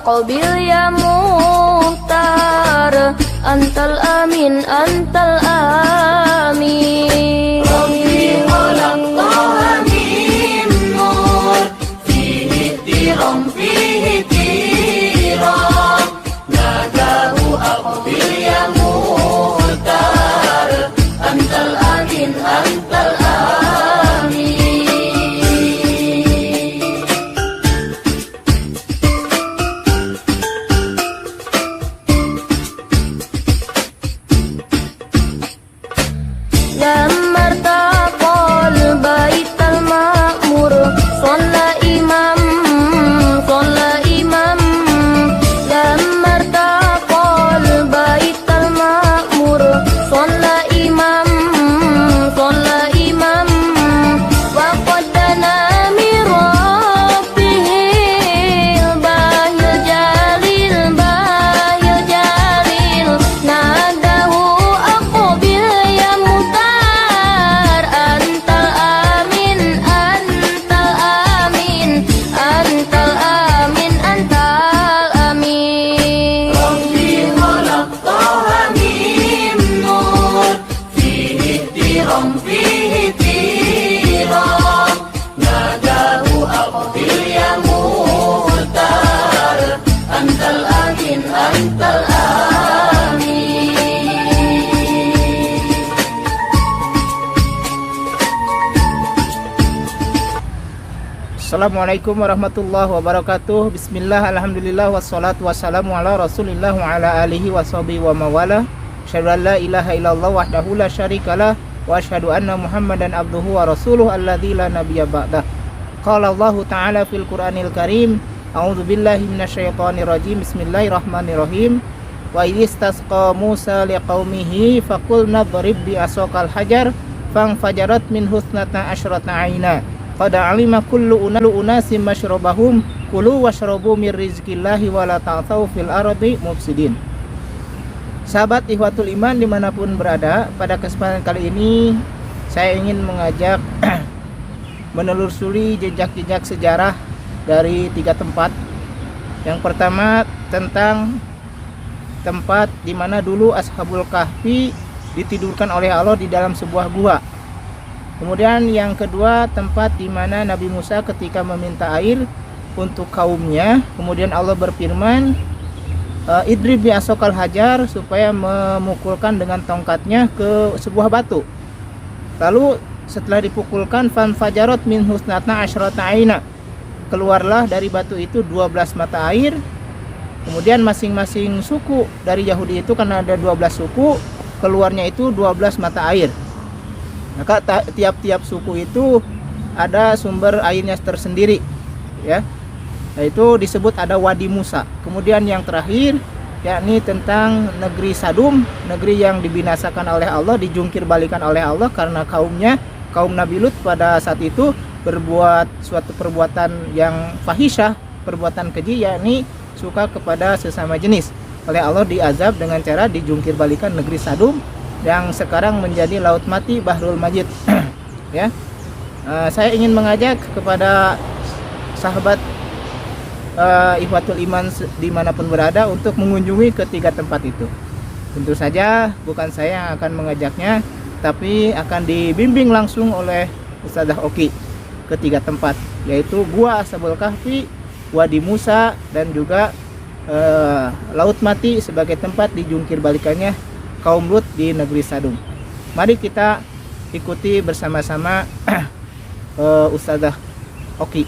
aqbil ya muhtar, antal amin antal amin. Rabbi khalaq Taha min nur, fihi tiram fihi tiram, nadahu aqbil ya muhtar, antal amin antal amin. لما ارتقى البيت المأمور صلى إمام لما ارتقى البيت المأمور صلى إمام وقد دنا من ربه الباهي الجليل ناداه أقبل يا مختار، أنت الآمين أنت الآمين أنت الآمين أنت الآمين. ربي خلق طه من نور، فيه احترام فيه احترام، ناداه أقبل يا مختار، أنت الآمين أنت الآمين. Assalamualaikum warahmatullahi wabarakatuh. Bismillah, alhamdulillah, wassalatu wassalamu ala rasulillah wa ala alihi wa sahbihi wa mawala. Asyhadu an la ilaha illallah wahdahu la syarikalah, wa asyhadu anna muhammadan abduhu wa rasuluh alladzi la nabiyya ba'dah. Qala Allah ta'ala fil Qur'anil Karim, a'udzu billahi minasyaitonir rajim. Bismillahirrahmanirrahim. Wa idistasqa Musa liqaumihi faqulna dhrib bi asaqal hajar fanfajarat min husnata asyrata aina. Qad alima kullu unasim masyrabahum kulu washrabu mir rizqillahi wa la ta'thaw fil ardi mufsidin. Sahabat Ikhwatul Iman dimanapun berada, pada kesempatan kali ini saya ingin mengajak menelusuri jejak-jejak sejarah dari 3 tempat. Yang pertama tentang tempat di mana dulu Ashabul Kahfi ditidurkan oleh Allah di dalam sebuah gua. Kemudian yang kedua tempat di mana Nabi Musa ketika meminta air untuk kaumnya, kemudian Allah berfirman, idrib bi asokal hajar, supaya memukulkan dengan tongkatnya ke sebuah batu. Lalu setelah dipukulkan fanfajarat min husnatna asyrata aina, keluarlah dari batu itu 12 mata air. Kemudian masing-masing suku dari Yahudi itu, karena ada 12 suku, keluarnya itu 12 mata air. Maka tiap-tiap suku itu ada sumber airnya tersendiri, ya. Nah, itu disebut ada Wadi Musa. Kemudian yang terakhir yakni tentang negeri Sadum, negeri yang dibinasakan oleh Allah, dijungkir balikan oleh Allah karena kaum Nabi Lut pada saat itu berbuat suatu perbuatan yang fahisyah, perbuatan keji, yakni suka kepada sesama jenis. Oleh Allah diazab dengan cara dijungkir balikan negeri Sadum yang sekarang menjadi Laut Mati, Bahrul Majid. Ya, saya ingin mengajak kepada sahabat Ikhwatul Iman dimanapun berada untuk mengunjungi ketiga tempat itu. Tentu saja bukan saya yang akan mengajaknya, tapi akan dibimbing langsung oleh Ustadzah Oki. Ketiga tempat, yaitu Gua Ashabul Kahfi, Wadi Musa, dan juga Laut Mati sebagai tempat dijungkir balikannya kaum Lut di negeri Sadum. Mari kita ikuti bersama-sama Ustadzah Oki.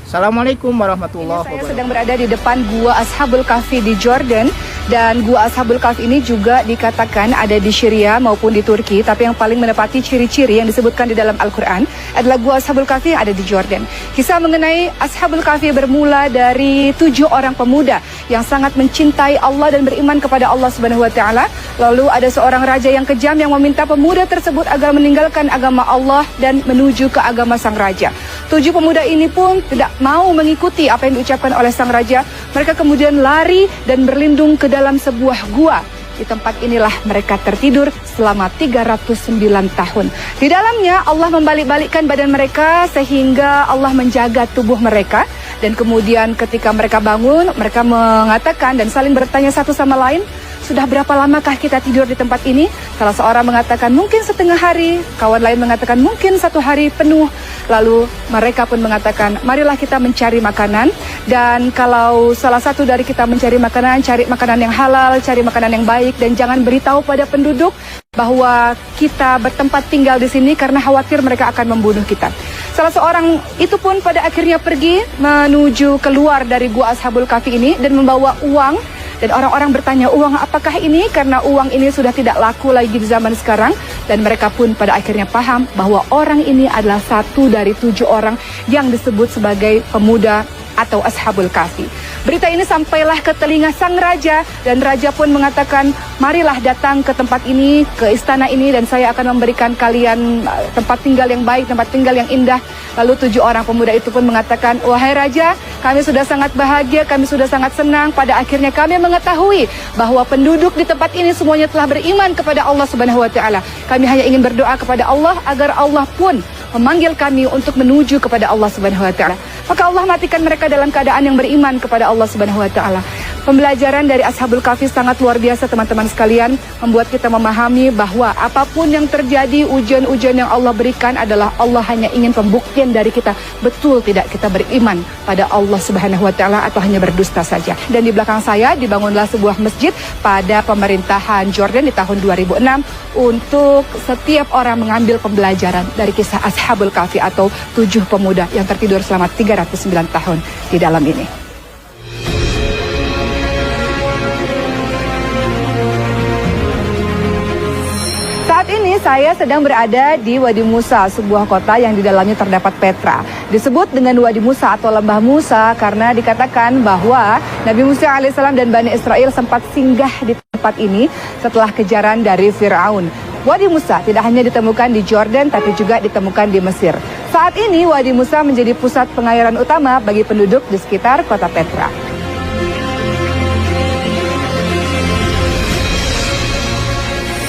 Assalamualaikum warahmatullahi wabarakatuh. Saya sedang berada di depan Gua Ashabul Kahfi di Jordan, dan Gua Ashabul Kahfi ini juga dikatakan ada di Syria maupun di Turki, tapi yang paling menepati ciri-ciri yang disebutkan di dalam Al-Quran adalah Gua Ashabul Kahfi yang ada di Jordan. Kisah mengenai Ashabul Kahfi bermula dari 7 orang pemuda yang sangat mencintai Allah dan beriman kepada Allah Subhanahu wa taala. Lalu ada seorang raja yang kejam yang meminta pemuda tersebut agar meninggalkan agama Allah dan menuju ke agama sang raja. 7 pemuda ini pun tidak mau mengikuti apa yang diucapkan oleh sang raja. Mereka kemudian lari dan berlindung ke dalam sebuah gua. Di tempat inilah mereka tertidur selama 309 tahun. Di dalamnya Allah membalik-balikkan badan mereka sehingga Allah menjaga tubuh mereka. Dan kemudian ketika mereka bangun, mereka mengatakan dan saling bertanya satu sama lain, sudah berapa lamakah kita tidur di tempat ini? Salah seorang mengatakan mungkin setengah hari, kawan lain mengatakan mungkin 1 hari penuh. Lalu mereka pun mengatakan, marilah kita mencari makanan. Dan kalau salah satu dari kita mencari makanan, cari makanan yang halal, cari makanan yang baik, dan jangan beritahu pada penduduk bahwa kita bertempat tinggal di sini karena khawatir mereka akan membunuh kita. Salah seorang itu pun pada akhirnya pergi menuju keluar dari gua Ashabul Kahfi ini dan membawa uang. Dan orang-orang bertanya, uang apakah ini? Karena uang ini sudah tidak laku lagi di zaman sekarang. Dan mereka pun pada akhirnya paham bahwa orang ini adalah satu dari 7 orang yang disebut sebagai pemuda atau Ashabul Kahfi. Berita ini sampailah ke telinga sang raja dan raja pun mengatakan, marilah datang ke tempat ini, ke istana ini, dan saya akan memberikan kalian tempat tinggal yang baik, tempat tinggal yang indah. Lalu 7 orang pemuda itu pun mengatakan, wahai raja, kami sudah sangat bahagia, kami sudah sangat senang. Pada akhirnya kami mengetahui bahwa penduduk di tempat ini semuanya telah beriman kepada Allah Subhanahu wa taala. Kami hanya ingin berdoa kepada Allah agar Allah pun memanggil kami untuk menuju kepada Allah Subhanahu wa taala. Maka Allah matikan mereka dalam keadaan yang beriman kepada Allah Subhanahu wa taala. Pembelajaran dari Ashabul Kahfi sangat luar biasa teman-teman sekalian, membuat kita memahami bahwa apapun yang terjadi, ujian-ujian yang Allah berikan adalah Allah hanya ingin pembuktian dari kita, betul tidak kita beriman pada Allah Subhanahu wa taala atau hanya berdusta saja. Dan di belakang saya dibangunlah sebuah masjid pada pemerintahan Jordan di tahun 2006 untuk setiap orang mengambil pembelajaran dari kisah Ashabul Kahfi atau 7 pemuda yang tertidur selama 309 tahun di dalam ini. Saat ini saya sedang berada di Wadi Musa, sebuah kota yang di dalamnya terdapat Petra. Disebut dengan Wadi Musa atau Lembah Musa karena dikatakan bahwa Nabi Musa alaihissalam dan Bani Israel sempat singgah di tempat ini setelah kejaran dari Fir'aun. Wadi Musa tidak hanya ditemukan di Jordan tapi juga ditemukan di Mesir. Saat ini Wadi Musa menjadi pusat pengairan utama bagi penduduk di sekitar kota Petra.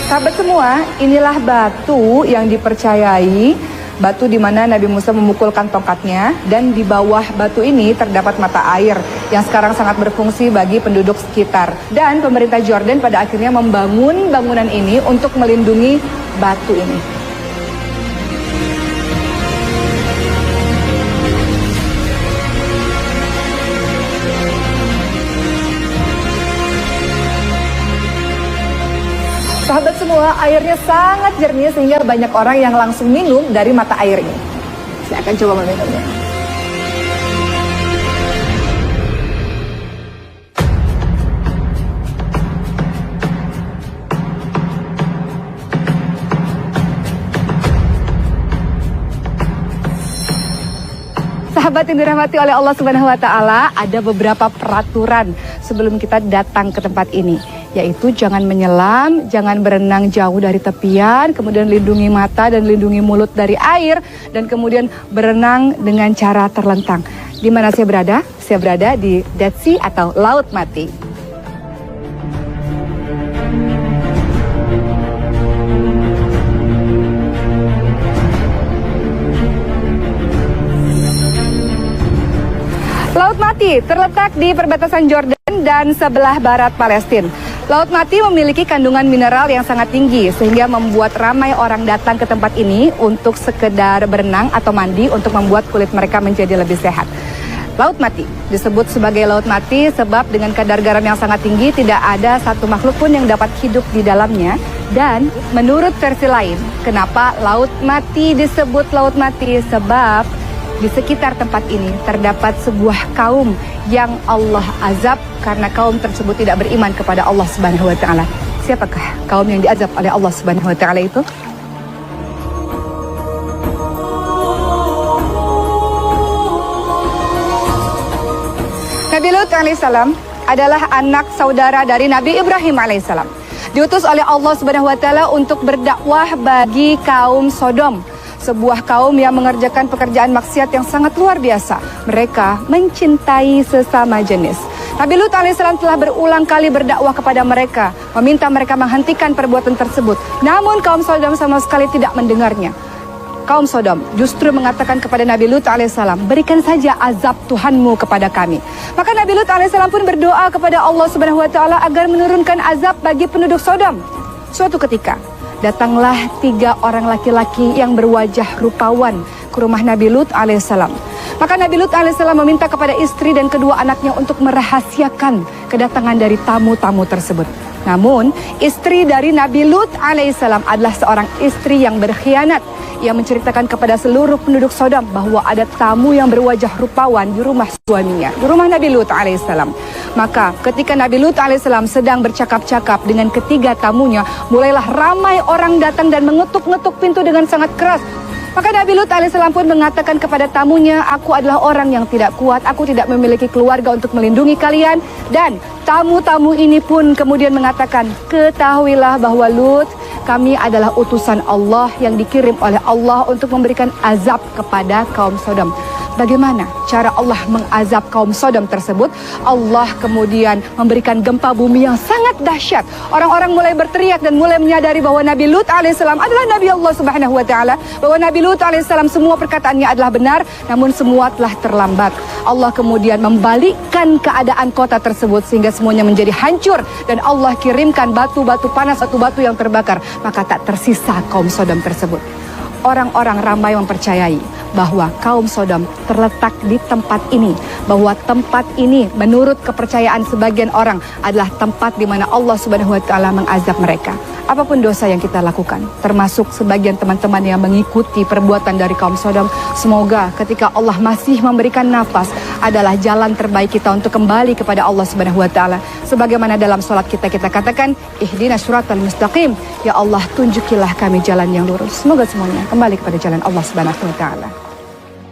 Sahabat semua, inilah batu yang dipercayai, batu di mana Nabi Musa memukulkan tongkatnya, dan di bawah batu ini terdapat mata air yang sekarang sangat berfungsi bagi penduduk sekitar. Dan pemerintah Jordan pada akhirnya membangun bangunan ini untuk melindungi batu ini. Sahabat semua, airnya sangat jernih sehingga banyak orang yang langsung minum dari mata air ini. Saya akan coba meminumnya. Sahabat yang dirahmati oleh Allah Subhanahu wa taala, ada beberapa peraturan sebelum kita datang ke tempat ini, yaitu jangan menyelam, jangan berenang jauh dari tepian, kemudian lindungi mata dan lindungi mulut dari air, dan kemudian berenang dengan cara terlentang. Di mana saya berada? Saya berada di Dead Sea atau Laut Mati. Laut Mati terletak di perbatasan Jordan dan sebelah barat Palestina. Laut Mati memiliki kandungan mineral yang sangat tinggi sehingga membuat ramai orang datang ke tempat ini untuk sekedar berenang atau mandi untuk membuat kulit mereka menjadi lebih sehat. Laut Mati disebut sebagai Laut Mati sebab dengan kadar garam yang sangat tinggi tidak ada satu makhluk pun yang dapat hidup di dalamnya. Dan menurut versi lain, kenapa Laut Mati disebut Laut Mati? Sebab di sekitar tempat ini terdapat sebuah kaum yang Allah azab karena kaum tersebut tidak beriman kepada Allah Subhanahu wa taala. Siapakah kaum yang diazab oleh Allah Subhanahu wa taala itu? Nabi Lut alaihissalam adalah anak saudara dari Nabi Ibrahim alaihissalam. Diutus oleh Allah Subhanahu wa taala untuk berdakwah bagi kaum Sodom. Sebuah kaum yang mengerjakan pekerjaan maksiat yang sangat luar biasa. Mereka mencintai sesama jenis. Nabi Lut alaihissalam telah berulang kali berdakwah kepada mereka, meminta mereka menghentikan perbuatan tersebut. Namun kaum Sodom sama sekali tidak mendengarnya. kaum Sodom justru mengatakan kepada Nabi Lut alaihissalam, berikan saja azab Tuhanmu kepada kami. Maka Nabi Lut alaihissalam pun berdoa kepada Allah Subhanahu wa taala agar menurunkan azab bagi penduduk Sodom. Suatu ketika datanglah 3 orang laki-laki yang berwajah rupawan ke rumah Nabi Lut alaihissalam. Maka Nabi Lut alaihissalam meminta kepada istri dan kedua anaknya untuk merahasiakan kedatangan dari tamu-tamu tersebut. Namun, istri dari Nabi Lut alaihissalam adalah seorang istri yang berkhianat. Ia menceritakan kepada seluruh penduduk Sodom bahwa ada tamu yang berwajah rupawan di rumah suaminya, di rumah Nabi Lut alaihissalam. Maka ketika Nabi Lut alaihissalam sedang bercakap-cakap dengan ketiga tamunya, mulailah ramai orang datang dan mengetuk-ngetuk pintu dengan sangat keras. Maka Nabi Lut alaihissalam pun mengatakan kepada tamunya, aku adalah orang yang tidak kuat, aku tidak memiliki keluarga untuk melindungi kalian. Dan tamu-tamu ini pun kemudian mengatakan, ketahuilah bahwa Lut, kami adalah utusan Allah yang dikirim oleh Allah untuk memberikan azab kepada kaum Sodom. Bagaimana cara Allah mengazab kaum Sodom tersebut? Allah kemudian memberikan gempa bumi yang sangat dahsyat. Orang-orang mulai berteriak dan mulai menyadari bahwa Nabi Lut alaihissalam adalah Nabi Allah Subhanahu wa taala, bahwa Nabi Lut alaihissalam semua perkataannya adalah benar, namun semua telah terlambat. Allah kemudian membalikkan keadaan kota tersebut sehingga semuanya menjadi hancur, dan Allah kirimkan batu-batu panas, batu-batu yang terbakar, maka tak tersisa kaum Sodom tersebut. Orang-orang ramai mempercayai bahwa kaum Sodom terletak di tempat ini, bahwa tempat ini menurut kepercayaan sebagian orang adalah tempat di mana Allah Subhanahu wa taala mengazab mereka. Apapun dosa yang kita lakukan, termasuk sebagian teman-teman yang mengikuti perbuatan dari kaum Sodom, semoga ketika Allah masih memberikan nafas adalah jalan terbaik kita untuk kembali kepada Allah Subhanahu wa taala. Sebagaimana dalam salat kita katakan, ihdinas siratal mustaqim, ya Allah tunjukilah kami jalan yang lurus. Semoga semuanya kembali kepada jalan Allah Subhanahu wa taala.